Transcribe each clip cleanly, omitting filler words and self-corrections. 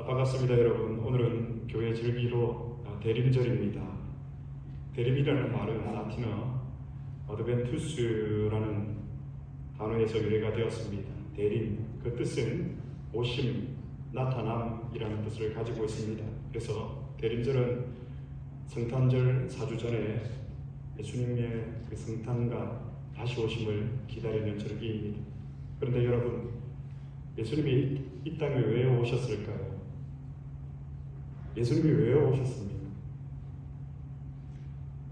반갑습니다, 여러분. 오늘은 교회 절기로 대림절입니다. 대림이라는 말은 라틴어 어드벤투스라는 단어에서 유래가 되었습니다. 대림, 그 뜻은 오심, 나타남이라는 뜻을 가지고 있습니다. 그래서 대림절은 성탄절 4주 전에 예수님의 그 성탄과 다시 오심을 기다리는 절기입니다. 그런데 여러분, 예수님이 이 땅에 왜 오셨을까요? 예수님이 왜 오셨습니까?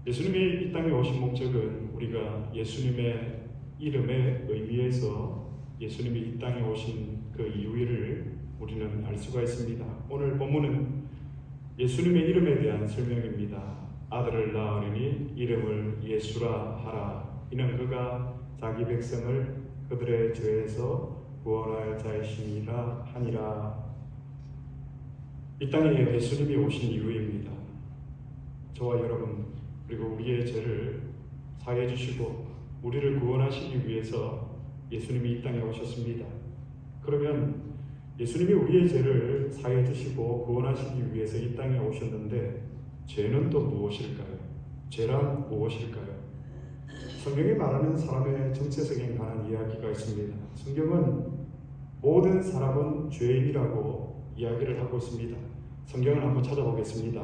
예수님이 이 땅에 오신 목적은 우리가 예수님의 이름의 의미에서 예수님이 이 땅에 오신 그 이유를 우리는 알 수가 있습니다. 오늘 본문은 예수님의 이름에 대한 설명입니다. 아들을 낳으리니 이름을 예수라 하라. 이는 그가 자기 백성을 그들의 죄에서 구원할 자이시니라 하니라. 이 땅에 예수님이 오신 이유입니다. 저와 여러분 그리고 우리의 죄를 사해 주시고 우리를 구원하시기 위해서 예수님이 이 땅에 오셨습니다. 그러면 예수님이 우리의 죄를 사해 주시고 구원하시기 위해서 이 땅에 오셨는데 죄는 또 무엇일까요? 죄란 무엇일까요? 성경이 말하는 사람의 정체성에 관한 이야기가 있습니다. 성경은 모든 사람은 죄인이라고 이야기를 하고 있습니다. 성경을 한번 찾아보겠습니다.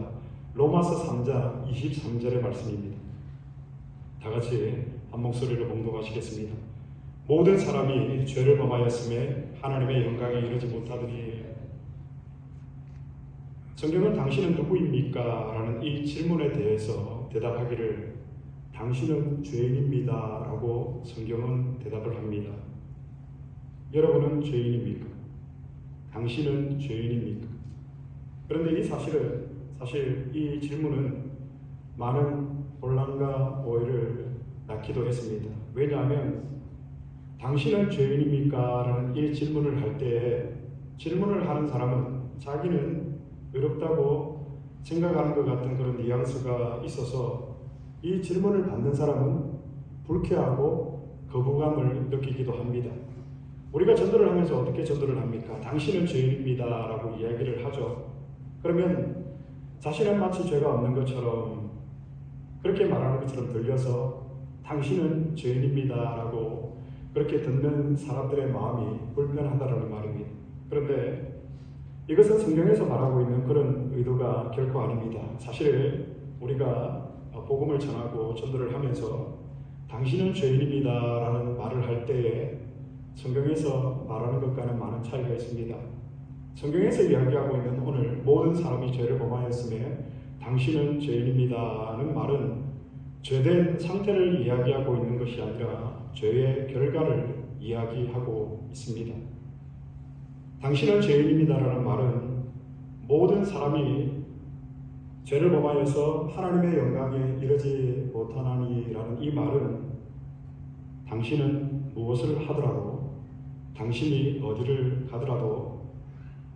로마서 3장 23절의 말씀입니다. 다 같이 한 목소리로 봉독하시겠습니다. 모든 사람이 죄를 범하였음에 하나님의 영광에 이르지 못하더니. 성경은 당신은 누구입니까? 라는 이 질문에 대해서 대답하기를 당신은 죄인입니다 라고 성경은 대답을 합니다. 여러분은 죄인입니까? 당신은 죄인입니까? 그런데 이 사실 이 질문은 많은 혼란과 오해를 낳기도 했습니다. 왜냐하면 당신은 죄인입니까? 라는 이 질문을 할 때에 질문을 하는 사람은 자기는 어렵다고 생각하는 것 같은 그런 뉘앙스가 있어서 이 질문을 받는 사람은 불쾌하고 거부감을 느끼기도 합니다. 우리가 전도를 하면서 어떻게 전도를 합니까? 당신은 죄인입니다 라고 이야기를 하죠. 그러면 자신은 마치 죄가 없는 것처럼 그렇게 말하는 것처럼 들려서 당신은 죄인입니다 라고 그렇게 듣는 사람들의 마음이 불편하다는 말입니다. 그런데 이것은 성경에서 말하고 있는 그런 의도가 결코 아닙니다. 사실 우리가 복음을 전하고 전도를 하면서 당신은 죄인입니다 라는 말을 할 때에 성경에서 말하는 것과는 많은 차이가 있습니다. 성경에서 이야기하고 있는 오늘 모든 사람이 죄를 범하였음에 당신은 죄인입니다 하는 말은 죄된 상태를 이야기하고 있는 것이 아니라 죄의 결과를 이야기하고 있습니다. 당신은 죄인입니다 라는 말은 모든 사람이 죄를 범하여서 하나님의 영광에 이르지 못하나니 라는 이 말은 당신은 무엇을 하더라도 당신이 어디를 가더라도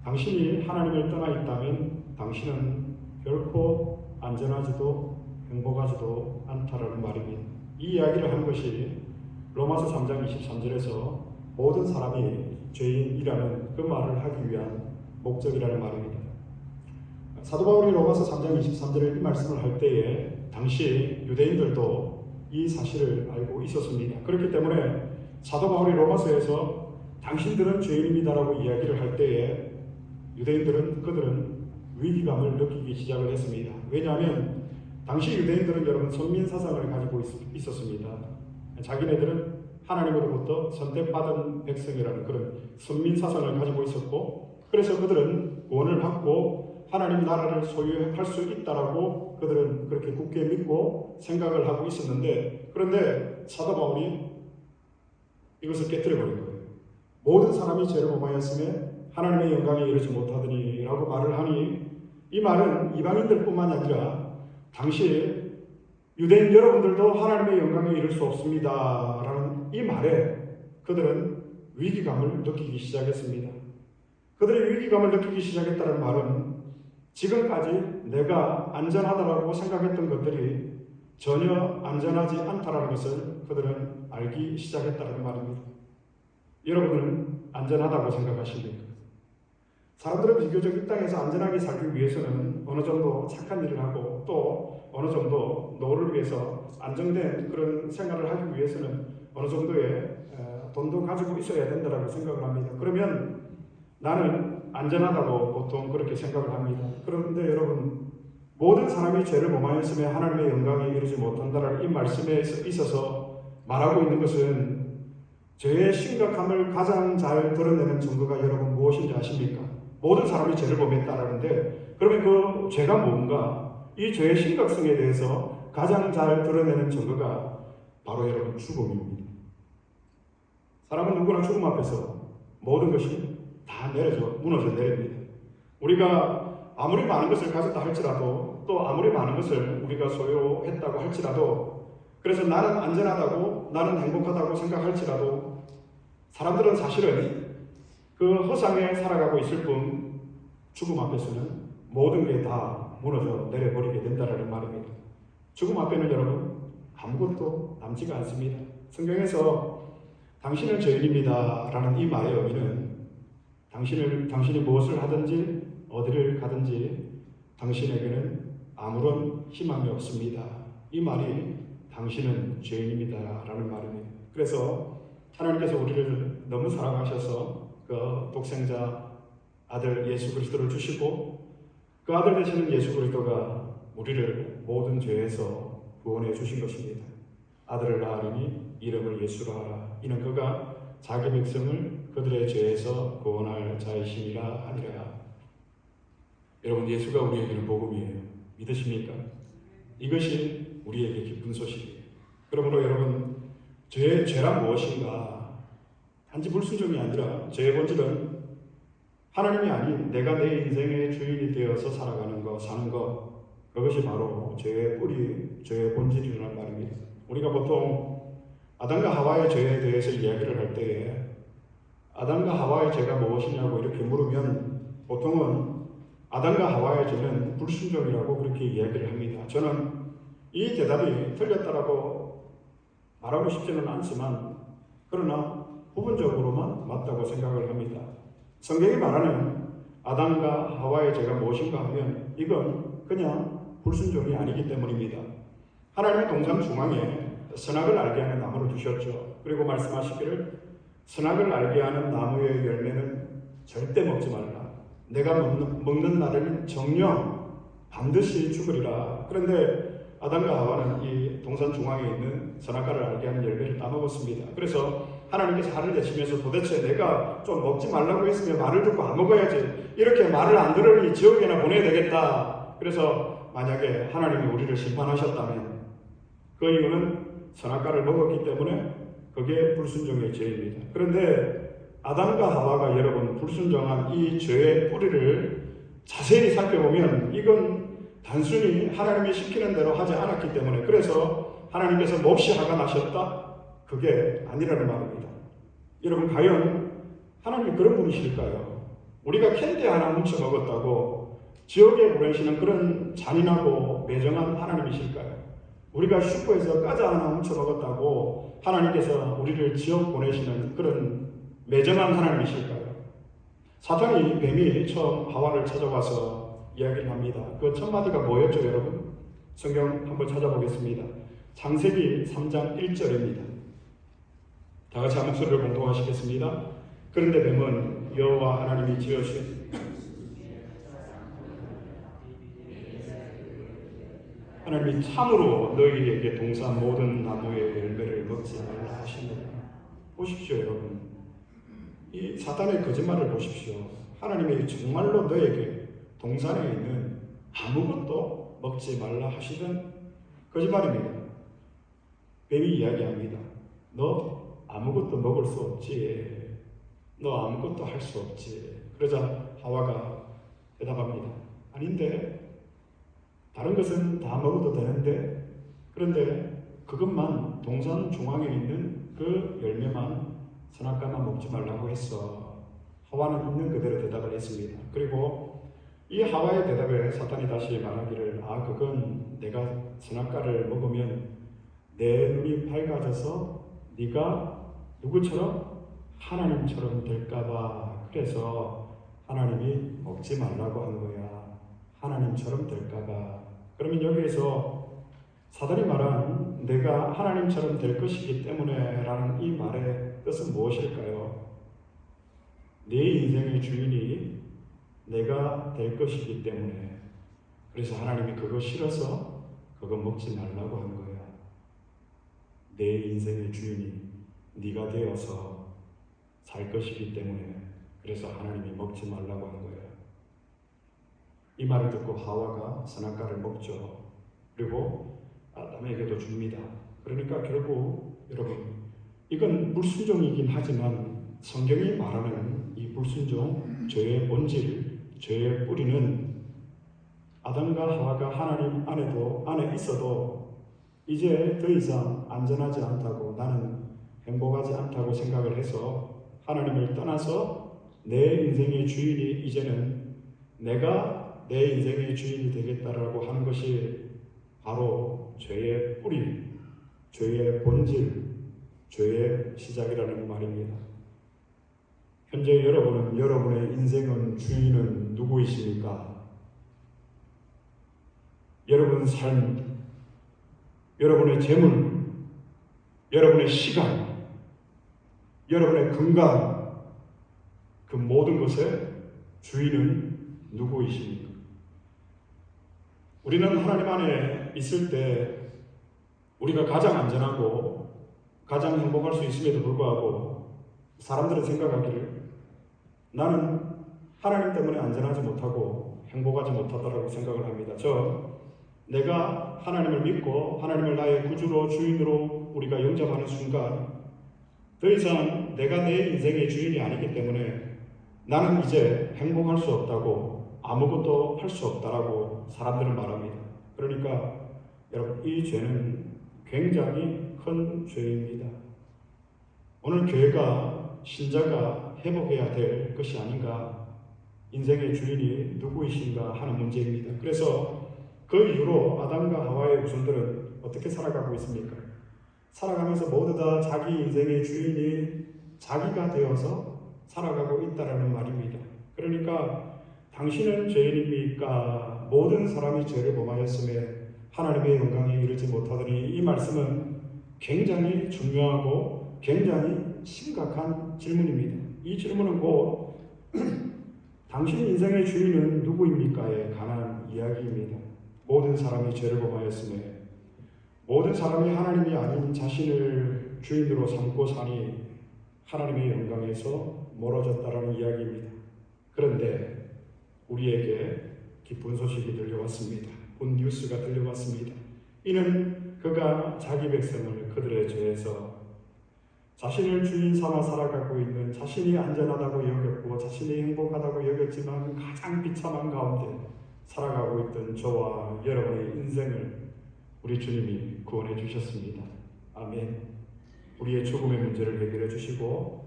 당신이 하나님을 떠나 있다면 당신은 결코 안전하지도 행복하지도 않다라는 말입니다. 이 이야기를 한 것이 로마서 3장 23절에서 모든 사람이 죄인이라는 그 말을 하기 위한 목적이라는 말입니다. 사도 바울이 로마서 3장 23절에 이 말씀을 할 때에 당시 유대인들도 이 사실을 알고 있었습니다. 그렇기 때문에 사도 바울이 로마서에서 당신들은 죄인입니다라고 이야기를 할 때에 그들은 위기감을 느끼기 시작을 했습니다. 왜냐하면 당시 유대인들은 여러분 선민 사상을 가지고 있었습니다. 자기네들은 하나님으로부터 선택받은 백성이라는 그런 선민 사상을 가지고 있었고, 그래서 그들은 구원을 받고 하나님 나라를 소유할 수 있다라고 그들은 그렇게 굳게 믿고 생각을 하고 있었는데, 그런데 사도 바울이 이것을 깨뜨려 버린 거예요. 모든 사람이 죄를 범하였음에 하나님의 영광에 이르지 못하더니 라고 말을 하니, 이 말은 이방인들 뿐만 아니라 당시 유대인 여러분들도 하나님의 영광에 이를 수 없습니다 라는 이 말에 그들은 위기감을 느끼기 시작했습니다. 그들의 위기감을 느끼기 시작했다는 말은 지금까지 내가 안전하다라고 생각했던 것들이 전혀 안전하지 않다라는 것을 그들은 알기 시작했다는 말입니다. 여러분은 안전하다고 생각하십니까? 사람들은 비교적 이 땅에서 안전하게 살기 위해서는 어느 정도 착한 일을 하고 또 어느 정도 노후를 위해서 안정된 그런 생활을 하기 위해서는 어느 정도의 돈도 가지고 있어야 된다고 생각을 합니다. 그러면 나는 안전하다고 보통 그렇게 생각을 합니다. 그런데 여러분, 모든 사람이 죄를 범하였으며 하나님의 영광에 이르지 못한다라는 이 말씀에 있어서 말하고 있는 것은 죄의 심각함을 가장 잘 드러내는 증거가 여러분 무엇인지 아십니까? 모든 사람이 죄를 범했다라는데, 그러면 그 죄가 뭔가? 이 죄의 심각성에 대해서 가장 잘 드러내는 증거가 바로 여러분 죽음입니다. 사람은 누구나 죽음 앞에서 모든 것이 다 무너져 내립니다. 우리가 아무리 많은 것을 가졌다 할지라도, 또 아무리 많은 것을 우리가 소유했다고 할지라도, 그래서 나는 안전하다고, 나는 행복하다고 생각할지라도, 사람들은 사실은 그 허상에 살아가고 있을 뿐 죽음 앞에서는 모든 게 다 무너져 내려버리게 된다는 말입니다. 죽음 앞에는 여러분 아무것도 남지가 않습니다. 성경에서 당신은 죄인입니다 라는 이 말의 의미는 당신이 무엇을 하든지 어디를 가든지 당신에게는 아무런 희망이 없습니다. 이 말이 당신은 죄인입니다 라는 말입니다. 그래서 하나님께서 우리를 너무 사랑하셔서 그 독생자 아들 예수 그리스도를 주시고, 그 아들 되시는 예수 그리스도가 우리를 모든 죄에서 구원해 주신 것입니다. 아들을 낳으리니 이름을 예수라 하라. 이는 그가 자기 백성을 그들의 죄에서 구원할 자이시니라 하니라. 여러분, 예수가 우리에게는 복음이에요. 믿으십니까? 이것이 우리에게 기쁜 소식이에요. 그러므로 여러분, 죄란 무엇인가? 단지 불순종이 아니라 죄의 본질은 하나님이 아닌 내가 내 인생의 주인이 되어서 살아가는 것, 사는 것, 그것이 바로 죄의 뿌리, 죄의 본질이라는 말입니다. 우리가 보통 아담과 하와의 죄에 대해서 이야기를 할 때에 아담과 하와의 죄가 무엇이냐고 이렇게 물으면 보통은 아담과 하와의 죄는 불순종이라고 그렇게 이야기를 합니다. 저는 이 대답이 틀렸다라고 말하고 싶지는 않지만, 그러나 부분적으로만 맞다고 생각을 합니다. 성경이 말하는 아담과 하와의 죄가 무엇인가 하면 이건 그냥 불순종이 아니기 때문입니다. 하나님의 동산 중앙에 선악을 알게 하는 나무를 두셨죠. 그리고 말씀하시기를 선악을 알게 하는 나무의 열매는 절대 먹지 말라. 내가 먹는 날에는 정녕 반드시 죽으리라. 그런데 아담과 하와는 이 동산 중앙에 있는 선악과를 알게 하는 열매를 따먹었습니다. 그래서 하나님께서 화를 내시면서 도대체 내가 좀 먹지 말라고 했으면 말을 듣고 안 먹어야지, 이렇게 말을 안 들으니 지옥에나 보내야 되겠다. 그래서 만약에 하나님이 우리를 심판하셨다면 그 이유는 선악과를 먹었기 때문에 그게 불순종의 죄입니다. 그런데 아담과 하와가 여러분 불순종한 이 죄의 뿌리를 자세히 살펴보면 이건 단순히 하나님이 시키는 대로 하지 않았기 때문에, 그래서 하나님께서 몹시 화가 나셨다? 그게 아니라는 말입니다. 여러분, 과연 하나님이 그런 분이실까요? 우리가 캔디 하나 훔쳐 먹었다고 지옥에 보내시는 그런 잔인하고 매정한 하나님이실까요? 우리가 슈퍼에서 과자 하나 훔쳐 먹었다고 하나님께서 우리를 지옥 보내시는 그런 매정한 하나님이실까요? 사탄이, 뱀이 처음 하와를 찾아와서 이야기를 합니다. 그 첫 마디가 뭐였죠, 여러분? 성경 한번 찾아보겠습니다. 창세기 3장 1절입니다. 다 같이 한 목소리를 공동하시겠습니다. 그런데 뱀은 여호와 하나님이 지으신 하나님이 참으로 너희에게 동산 모든 나무의 열매를 먹지 말라 하시느니라. 보십시오, 여러분. 이 사탄의 거짓말을 보십시오. 하나님이 정말로 너에게 동산에 있는 아무것도 먹지 말라 하시던 거짓말입니다. 뱀이 이야기합니다. 너 아무것도 먹을 수 없지. 너 아무것도 할 수 없지. 그러자 하와가 대답합니다. 아닌데, 다른 것은 다 먹어도 되는데, 그런데 그것만, 동산 중앙에 있는 그 열매만, 선악과만 먹지 말라고 했어. 하와는 있는 그대로 대답을 했습니다. 그리고 이 하와의 대답에 사탄이 다시 말하기를, 그건 내가 선악과를 먹으면 내 눈이 밝아져서 네가 누구처럼? 하나님처럼 될까봐. 그래서 하나님이 먹지 말라고 한 거야. 하나님처럼 될까봐. 그러면 여기에서 사단이 말한 내가 하나님처럼 될 것이기 때문에 라는 이 말의 뜻은 무엇일까요? 내 인생의 주인이 내가 될 것이기 때문에, 그래서 하나님이 그거 싫어서 그거 먹지 말라고 한 거야. 내 인생의 주인이 네가 되어서 살 것이기 때문에, 그래서 하나님이 먹지 말라고 한 거야. 이 말을 듣고 하와가 선악과를 먹죠. 그리고 아담에게도 줍니다. 그러니까 결국 여러분, 이건 불순종이긴 하지만 성경이 말하는 이 불순종, 죄의 본질, 죄의 뿌리는 아담과 하와가 하나님 안에 있어도 이제 더 이상 안전하지 않다고, 나는 행복하지 않다고 생각을 해서 하나님을 떠나서 내 인생의 주인이 이제는 내가 내 인생의 주인이 되겠다라고 하는 것이 바로 죄의 뿌리, 죄의 본질, 죄의 시작이라는 말입니다. 현재 여러분의 인생은 주인은 누구이십니까? 여러분 삶, 여러분의 재물, 여러분의 시간, 여러분의 건강, 그 모든 것의 주인은 누구이십니까? 우리는 하나님 안에 있을 때 우리가 가장 안전하고 가장 행복할 수 있음에도 불구하고 사람들은 생각하기를 나는 하나님 때문에 안전하지 못하고 행복하지 못하다라고 생각을 합니다. 내가 하나님을 믿고 하나님을 나의 구주로 주인으로 우리가 영접하는 순간 더 이상 내가 내 인생의 주인이 아니기 때문에 나는 이제 행복할 수 없다고, 아무것도 할 수 없다라고 사람들은 말합니다. 그러니까 여러분, 이 죄는 굉장히 큰 죄입니다. 오늘 교회가, 신자가 회복해야 될 것이 아닌가, 인생의 주인이 누구이신가 하는 문제입니다. 그래서 그 이후로 아담과 하와의 후손들은 어떻게 살아가고 있습니까? 살아가면서 모두 다 자기 인생의 주인이 자기가 되어서 살아가고 있다라는 말입니다. 그러니까 당신은 죄인입니까? 모든 사람이 죄를 범하였음에 하나님의 영광에 이르지 못하더니, 이 말씀은 굉장히 중요하고 굉장히 심각한 질문입니다. 이 질문은 곧 당신 인생의 주인은 누구입니까에 관한 이야기입니다. 모든 사람이 죄를 범하였음에 모든 사람이 하나님이 아닌 자신을 주인으로 삼고 사니 하나님의 영광에서 멀어졌다라는 이야기입니다. 그런데 우리에게 기쁜 소식이 들려왔습니다. 본 뉴스가 들려왔습니다. 이는 그가 자기 백성을 그들의 죄에서 자신을 주인 삼아 살아가고 있는, 자신이 안전하다고 여겼고 자신이 행복하다고 여겼지만 가장 비참한 가운데 살아가고 있던 저와 여러분의 인생을 우리 주님이 구원해 주셨습니다. 아멘. 우리의 죽음의 문제를 해결해 주시고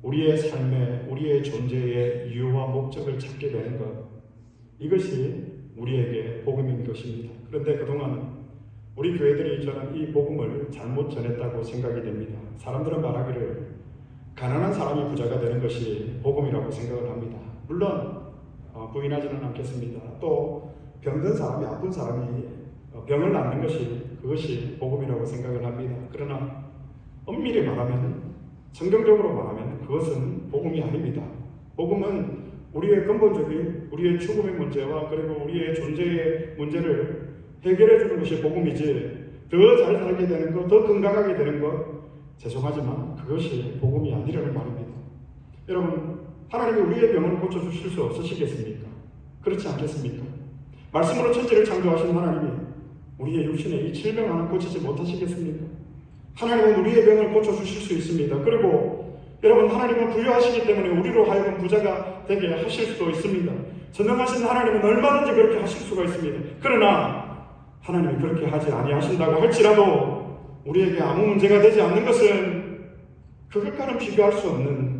우리의 삶에, 우리의 존재의 이유와 목적을 찾게 되는 것, 이것이 우리에게 복음인 것입니다. 그런데 그동안 우리 교회들이 저는 이 복음을 잘못 전했다고 생각이 됩니다. 사람들은 말하기를 가난한 사람이 부자가 되는 것이 복음이라고 생각을 합니다. 물론 부인하지는 않겠습니다. 또 병든 사람이, 아픈 사람이 병을 낫는 것이, 그것이 복음이라고 생각을 합니다. 그러나 엄밀히 말하면, 성경적으로 말하면 그것은 복음이 아닙니다. 복음은 우리의 근본적인, 우리의 죽음의 문제와 그리고 우리의 존재의 문제를 해결해 주는 것이 복음이지, 더 잘 살게 되는 것, 더 건강하게 되는 것, 죄송하지만 그것이 복음이 아니라는 말입니다. 여러분, 하나님이 우리의 병을 고쳐주실 수 없으시겠습니까? 그렇지 않겠습니까? 말씀으로 천지를 창조하신 하나님이 우리의 육신의 이 질병 하나 고치지 못하시겠습니까? 하나님은 우리의 병을 고쳐주실 수 있습니다. 그리고 여러분, 하나님은 부유하시기 때문에 우리로 하여금 부자가 되게 하실 수도 있습니다. 전능하신 하나님은 얼마든지 그렇게 하실 수가 있습니다. 그러나 하나님이 그렇게 하지 아니하신다고 할지라도 우리에게 아무 문제가 되지 않는 것은 그것과는 비교할 수 없는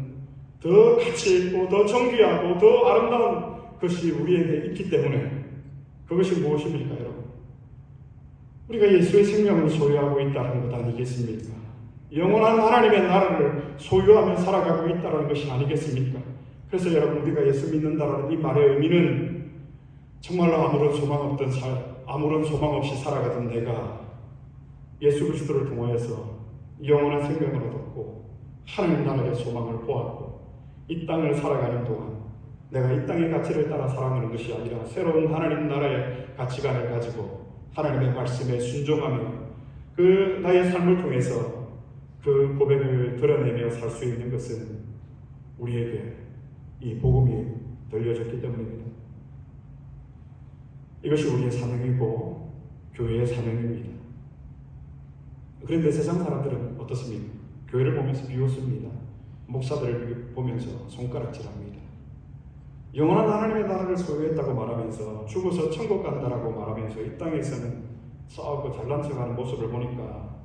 더 가치 있고 더 정귀하고 더 아름다운 것이 우리에게 있기 때문에, 그것이 무엇입니까, 여러분? 우리가 예수의 생명을 소유하고 있다는 것 아니겠습니까? 영원한 하나님의 나라를 소유하며 살아가고 있다는 것이 아니겠습니까? 그래서 여러분, 우리가 예수 믿는다라는 이 말의 의미는 정말로 아무런 소망 없이 살아가던 내가 예수 그리스도를 통하여서 영원한 생명을 얻었고 하나님 나라의 소망을 보았고 이 땅을 살아가는 동안 내가 이 땅의 가치를 따라 살아가는 것이 아니라 새로운 하나님 나라의 가치관을 가지고 하나님의 말씀에 순종하며 그 나의 삶을 통해서 그 고백을 드러내며 살 수 있는 것은 우리에게 이 복음이 들려졌기 때문입니다. 이것이 우리의 사명이고 교회의 사명입니다. 그런데 세상 사람들은 어떻습니까? 교회를 보면서 비웃습니다. 목사들을 보면서 손가락질합니다. 영원한 하나님의 나라를 소유했다고 말하면서 죽어서 천국 간다라고 말하면서 이 땅에서는 싸우고 잘난 척하는 모습을 보니까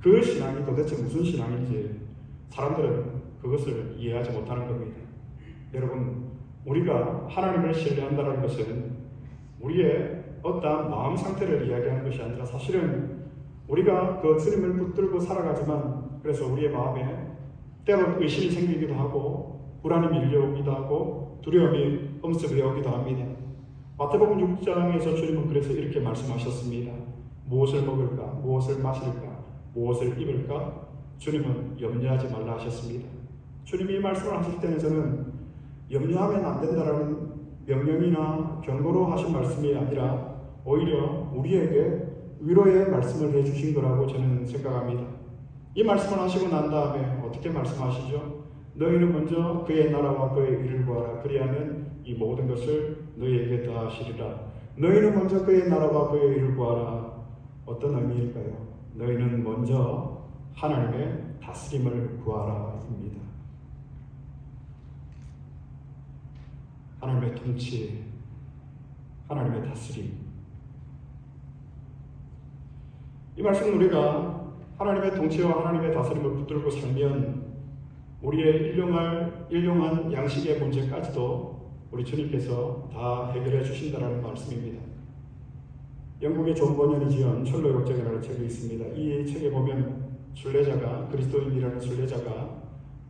그 신앙이 도대체 무슨 신앙인지 사람들은 그것을 이해하지 못하는 겁니다. 여러분, 우리가 하나님을 신뢰한다는 것은 우리의 어떠한 마음 상태를 이야기하는 것이 아니라 사실은 우리가 그 주님을 붙들고 살아가지만 그래서 우리의 마음에 때론 의심이 생기기도 하고 불안이 밀려오기도 하고 두려움이 엄습해 오기도 합니다. 마태복음 6장에서 주님은 그래서 이렇게 말씀하셨습니다. 무엇을 먹을까? 무엇을 마실까? 무엇을 입을까? 주님은 염려하지 말라 하셨습니다. 주님이 이 말씀을 하실 때는 저는 염려하면 안 된다라는 명령이나 경고로 하신 말씀이 아니라 오히려 우리에게 위로의 말씀을 해주신 거라고 저는 생각합니다. 이 말씀을 하시고 난 다음에 어떻게 말씀하시죠? 너희는 먼저 그의 나라와 그의 의를 구하라. 그리하면 이 모든 것을 너희에게 다 하시리라. 너희는 먼저 그의 나라와 그의 의를 구하라. 어떤 의미일까요? 너희는 먼저 하나님의 다스림을 구하라 입니다. 하나님의 통치, 하나님의 다스림. 이 말씀은 우리가 하나님의 통치와 하나님의 다스림을 붙들고 살면 우리의 일용한 양식의 문제까지도 우리 주님께서 다 해결해 주신다라는 말씀입니다. 영국의 존 버년이 지은 철로 역정이라는 책이 있습니다. 이 책에 보면 순례자가, 그리스도인이라는 순례자가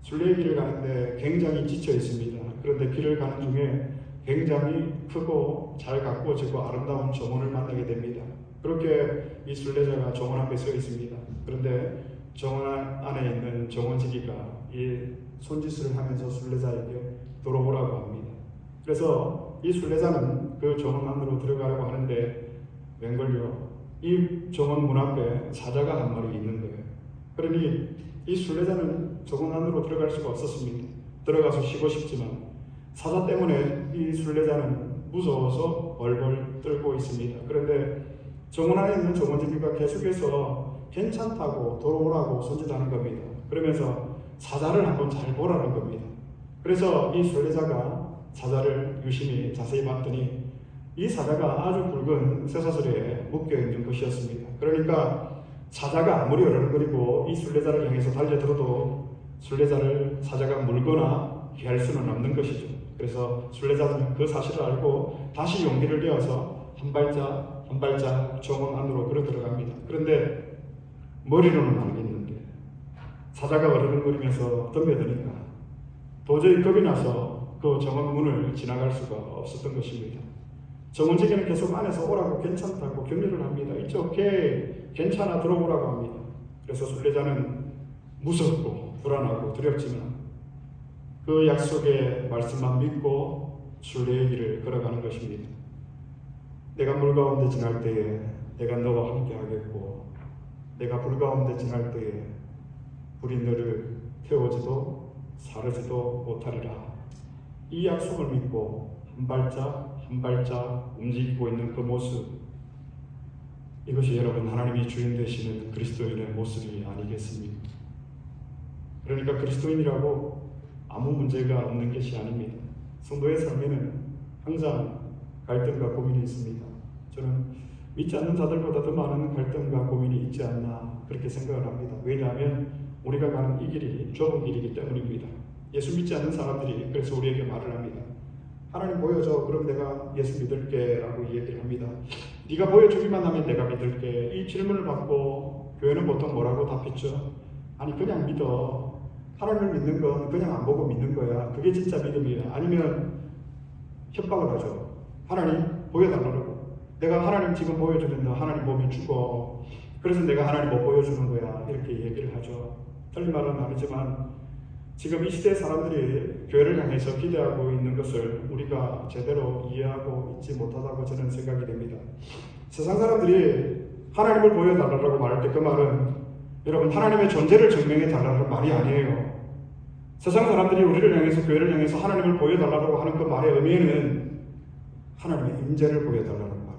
순례의 길을 가는데 굉장히 지쳐 있습니다. 그런데 길을 가는 중에 굉장히 크고 잘 가꾸어지고 아름다운 정원을 만나게 됩니다. 그렇게 이 순례자가 정원 앞에 서 있습니다. 그런데 정원 안에 있는 정원지기가 이 손짓을 하면서 순례자에게 들어오라고 합니다. 그래서 이 순례자는 그 정원 안으로 들어가려고 하는데 웬걸요? 이 정원 문 앞에 사자가 한 마리 있는 거예요. 그러니 이 순례자는 정원 안으로 들어갈 수가 없었습니다. 들어가서 쉬고 싶지만 사자 때문에 이 순례자는 무서워서 벌벌 떨고 있습니다. 그런데 정원 안에 있는 정원지기가 계속해서 괜찮다고 돌아오라고 손짓하는 겁니다. 그러면서 사자를 한번 잘 보라는 겁니다. 그래서 이 순례자가 사자를 유심히 자세히 봤더니 이 사자가 아주 굵은 쇠사슬에 묶여있는 것이었습니다. 그러니까 사자가 아무리 어른거리고 이 순례자를 향해서 달려들어도 순례자를 사자가 물거나 피할 수는 없는 것이죠. 그래서 순례자는 그 사실을 알고 다시 용기를 내어서 한 발짝 정원 안으로 걸어 들어갑니다. 그런데 머리로는 알겠는데 사자가 어른거리면서 덤벼드니까 도저히 겁이 나서 그 정원 문을 지나갈 수가 없었던 것입니다. 정원지기는 계속 안에서 오라고 괜찮다고 격려를 합니다. 이쪽 괜찮아 들어오라고 합니다. 그래서 순례자는 무섭고 불안하고 두렵지만 그 약속의 말씀만 믿고 순례의 길을 걸어가는 것입니다. 내가 물 가운데 지날 때에 내가 너와 함께 하겠고 내가 불 가운데 지날 때에 불이 너를 태우지도 사르지도 못하리라. 이 약속을 믿고 한 발짝 움직이고 있는 그 모습, 이것이 여러분 하나님이 주인 되시는 그리스도인의 모습이 아니겠습니까? 그러니까 그리스도인이라고 아무 문제가 없는 것이 아닙니다. 성도의 삶에는 항상 갈등과 고민이 있습니다. 저는 믿지 않는 자들보다 더 많은 갈등과 고민이 있지 않나 그렇게 생각을 합니다. 왜냐하면 우리가 가는 이 길이 좁은 길이기 때문입니다. 예수 믿지 않는 사람들이 그래서 우리에게 말을 합니다. 하나님 보여줘. 그럼 내가 예수 믿을게 라고 얘기를 합니다. 네가 보여주기만 하면 내가 믿을게. 이 질문을 받고 교회는 보통 뭐라고 답했죠? 아니 그냥 믿어. 하나님을 믿는 건 그냥 안 보고 믿는 거야. 그게 진짜 믿음이야. 아니면 협박을 하죠. 하나님 보여달라고. 내가 하나님 지금 보여주면 너 하나님 보면 죽어. 그래서 내가 하나님 못 보여주는 거야. 이렇게 얘기를 하죠. 틀린 말은 아니지만 지금 이 시대 사람들이 교회를 향해서 기대하고 있는 것을 우리가 제대로 이해하고 있지 못하다고 저는 생각이 됩니다. 세상 사람들이 하나님을 보여달라고 말할 때 그 말은 여러분 하나님의 존재를 증명해 달라는 말이 아니에요. 세상 사람들이 우리를 향해서 교회를 향해서 하나님을 보여달라고 하는 그 말의 의미는 하나님의 임재를 보여달라는 말.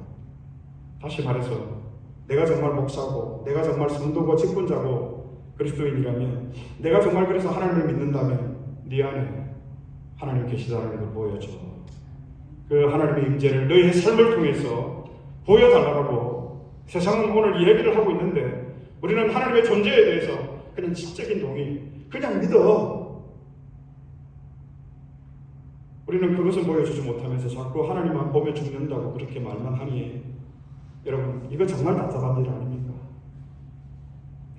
다시 말해서 내가 정말 목사고 내가 정말 성도고 직분자고 그리스도인이라면 내가 정말 그래서 하나님을 믿는다면 네 안에 하나님 계시다는 걸 보여줘. 그 하나님의 임재를 너희의 삶을 통해서 보여달라고 세상은 오늘 얘기를 하고 있는데 우리는 하나님의 존재에 대해서 그냥 지적인 동의, 그냥 믿어. 우리는 그것을 보여주지 못하면서 자꾸 하나님만 보며 죽는다고 그렇게 말만 하니 여러분 이거 정말 답답한 일 아닙니까?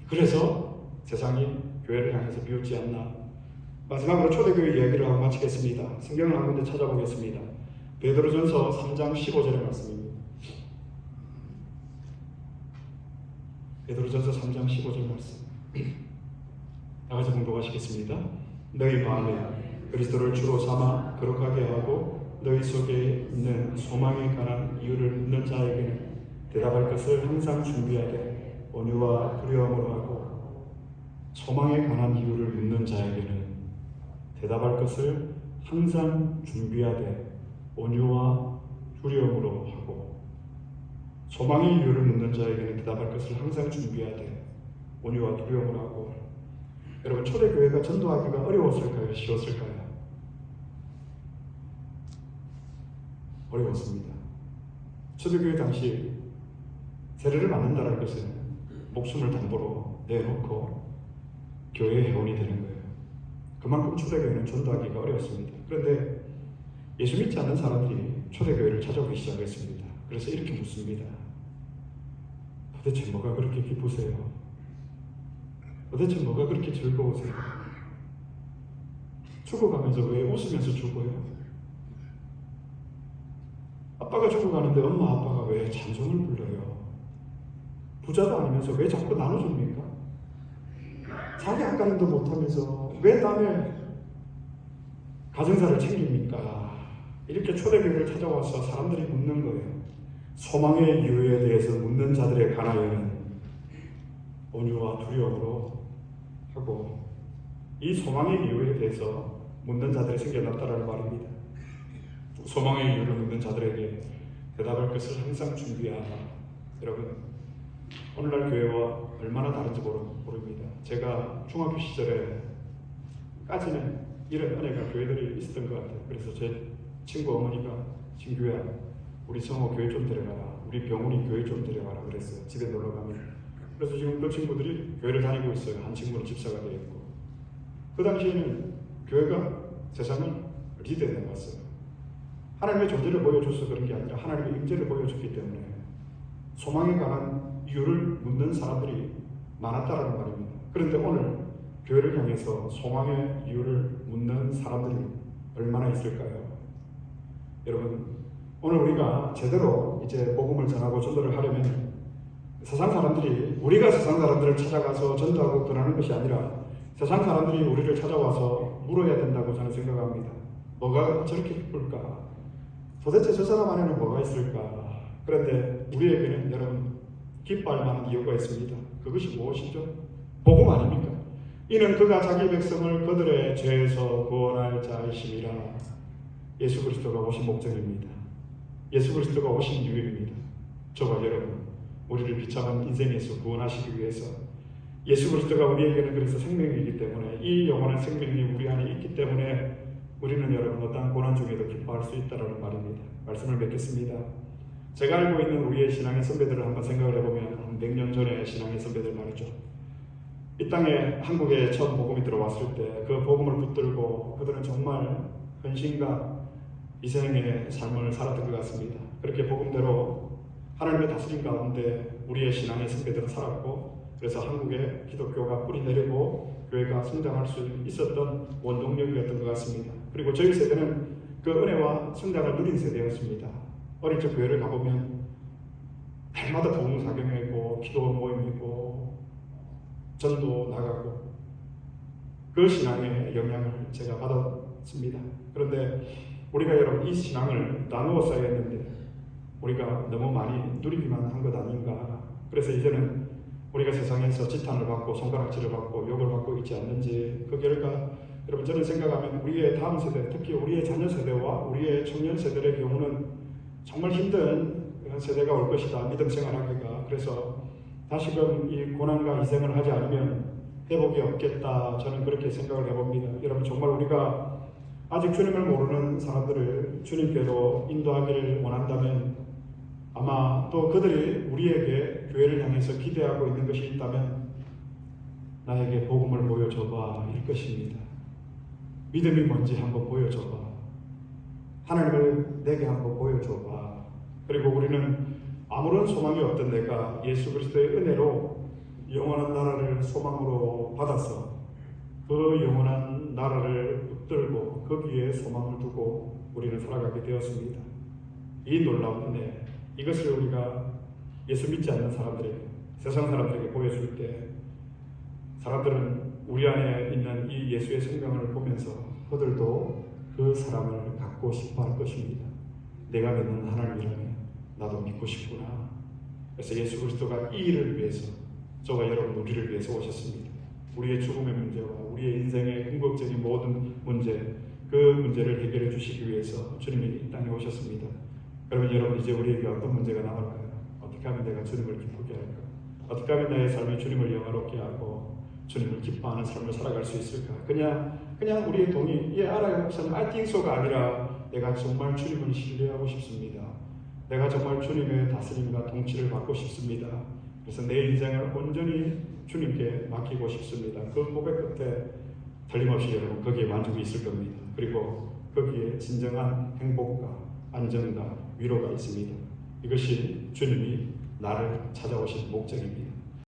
그래서 세상이 교회를 향해서 비웃지 않나. 마지막으로 초대교회 이야기를 하고 마치겠습니다. 성경을 한 군데 찾아보겠습니다. 베드로전서 3장 15절의 말씀입니다. 베드로전서 3장 15절 말씀. 나가서 공독하시겠습니다. 너희 마음에 그리스도를 주로 삼아 거룩하게 하고 너희 속에 있는 소망에 관한 이유를 묻는 자에게는 대답할 것을 항상 준비하되 온유와 두려움으로 하고 소망에 관한 이유를 묻는 자에게는 대답할 것을 항상 준비하되 온유와 두려움으로 하고 소망의 이유를 묻는 자에게는 대답할 것을 항상 준비하되 온유와 두려움으로 하고. 여러분 초대교회가 전도하기가 어려웠을까요? 쉬웠을까요? 어려웠습니다. 초대교회 당시 세례를 받는다는 것은 목숨을 담보로 내놓고 교회의 회원이 되는 거예요. 그만큼 초대교회는 전도하기가 어려웠습니다. 그런데 예수 믿지 않는 사람들이 초대교회를 찾아오기 시작했습니다. 그래서 이렇게 묻습니다. 도대체 뭐가 그렇게 기쁘세요? 도대체 뭐가 그렇게 즐거우세요? 죽어가면서 왜 웃으면서 죽어요? 아빠가 죽어가는데 엄마 아빠가 왜 찬송을 불러요? 부자도 아니면서 왜 자꾸 나눠줍니까? 자기 앞가림도 못하면서 왜 남의 가정사를 챙깁니까? 이렇게 초대교회를 찾아와서 사람들이 묻는 거예요. 소망의 이유에 대해서 묻는 자들에 관하여는 온유와 두려움으로 하고 이 소망의 이유에 대해서 묻는 자들이 생겨났다라는 말입니다. 소망의 이유를 묻는 자들에게 대답할 것을 항상 준비하라. 여러분 오늘날 교회와 얼마나 다른지 모릅니다. 제가 중학교 시절에까지는 이런 은혜가 교회들이 있었던 것 같아요. 그래서 제 친구 어머니가 친구야 우리 성호 교회 좀 데려가라. 우리 병훈이 교회 좀 데려가라 그랬어요. 집에 놀러 가면. 그래서 지금 그 친구들이 교회를 다니고 있어요. 한 친구는 집사가 되어 있고. 그 당시에는 교회가 세상을 리드해 나갔어요. 하나님의 존재를 보여줘서 그런 게 아니라 하나님의 임재를 보여줬기 때문에 소망에 관한 이유를 묻는 사람들이 많았다라는 말입니다. 그런데 오늘 교회를 향해서 소망의 이유를 묻는 사람들이 얼마나 있을까요? 여러분 오늘 우리가 제대로 이제 복음을 전하고 전도를 하려면 세상 사람들이 우리가 세상 사람들을 찾아가서 전도하고 권하는 것이 아니라 세상 사람들이 우리를 찾아와서 물어야 된다고 저는 생각합니다. 뭐가 저렇게 기쁠까? 도대체 저 사람 안에는 뭐가 있을까? 그런데 우리에게는 여러분 기뻐할 만한 이유가 있습니다. 그것이 무엇이죠? 복음 아닙니까? 이는 그가 자기 백성을 그들의 죄에서 구원할 자이심이라. 예수 그리스도가 오신 목적입니다. 예수 그리스도가 오신 이유입니다. 저와 여러분 우리를 비참한 인생에서 구원하시기 위해서 예수 그리스도가 우리에게는 그래서 생명이기 때문에 이 영원한 생명이 우리 안에 있기 때문에 우리는 여러분 어떠한 고난 중에도 기뻐할 수 있다는 말입니다. 말씀을 맺겠습니다. 제가 알고 있는 우리의 신앙의 선배들을 한번 생각을 해보면 한 100년 전의 신앙의 선배들 말이죠. 이 땅에 한국에 처음 복음이 들어왔을 때 그 복음을 붙들고 그들은 정말 헌신과 희생의 삶을 살았던 것 같습니다. 그렇게 복음대로 하나님의 다스림 가운데 우리의 신앙의 선배들은 살았고 그래서 한국에 기독교가 뿌리 내리고 교회가 성장할 수 있었던 원동력이었던 것 같습니다. 그리고 저희 세대는 그 은혜와 성장을 누린 세대였습니다. 어릴 적 교회를 가보면 날마다 부흥사경회고 기도 모임이고 전도 나가고 그 신앙의 영향을 제가 받았습니다. 그런데 우리가 여러분 이 신앙을 나누어 써야 했는데 우리가 너무 많이 누리기만 한 것 아닌가. 그래서 이제는 우리가 세상에서 지탄을 받고 손가락질을 받고 욕을 받고 있지 않는지 그 결과 여러분 저는 생각하면 우리의 다음 세대 특히 우리의 자녀 세대와 우리의 청년 세대의 경우는 정말 힘든 세대가 올 것이다. 믿음 생활하기가. 그래서 다시금 이 고난과 희생을 하지 않으면 회복이 없겠다. 저는 그렇게 생각을 해봅니다. 여러분 정말 우리가 아직 주님을 모르는 사람들을 주님께로 인도하기를 원한다면 아마 또 그들이 우리에게 교회를 향해서 기대하고 있는 것이 있다면 나에게 복음을 보여줘봐 일 것입니다. 믿음이 뭔지 한번 보여줘봐. 하나님을 내게 한번 보여줘봐. 그리고 우리는 아무런 소망이 없던 내가 예수 그리스도의 은혜로 영원한 나라를 소망으로 받아서 그 영원한 나라를 붙들고 거기에 소망을 두고 우리는 살아가게 되었습니다. 이 놀라운 은혜, 이것을 우리가 예수 믿지 않는 사람들에게, 세상 사람들에게 보여줄 때 사람들은 우리 안에 있는 이 예수의 생명을 보면서 그들도 그 사람을 갖고 싶어 할 것입니다. 내가 믿는 하나님이라면 나도 믿고 싶구나. 그래서 예수 그리스도가 이 일을 위해서 저와 여러분 우리를 위해서 오셨습니다. 우리의 죽음의 문제와 우리의 인생의 궁극적인 모든 문제, 그 문제를 해결해 주시기 위해서 주님이 이 땅에 오셨습니다. 그러면 여러분 이제 우리에게 어떤 문제가 남을까요? 어떻게 하면 내가 주님을 기쁘게 할까? 어떻게 하면 나의 삶이 주님을 영화롭게 하고 주님을 기뻐하는 삶을 살아갈 수 있을까? 그냥 우리의 동의, 알아요. 저는 I think so가 아니라 내가 정말 주님을 신뢰하고 싶습니다. 내가 정말 주님의 다스림과 통치를 받고 싶습니다. 그래서 내 인생을 온전히 주님께 맡기고 싶습니다. 그 고백 끝에 틀림없이 여러분 거기에 만족이 있을 겁니다. 그리고 거기에 진정한 행복과 안정과 위로가 있습니다. 이것이 주님이 나를 찾아오신 목적입니다.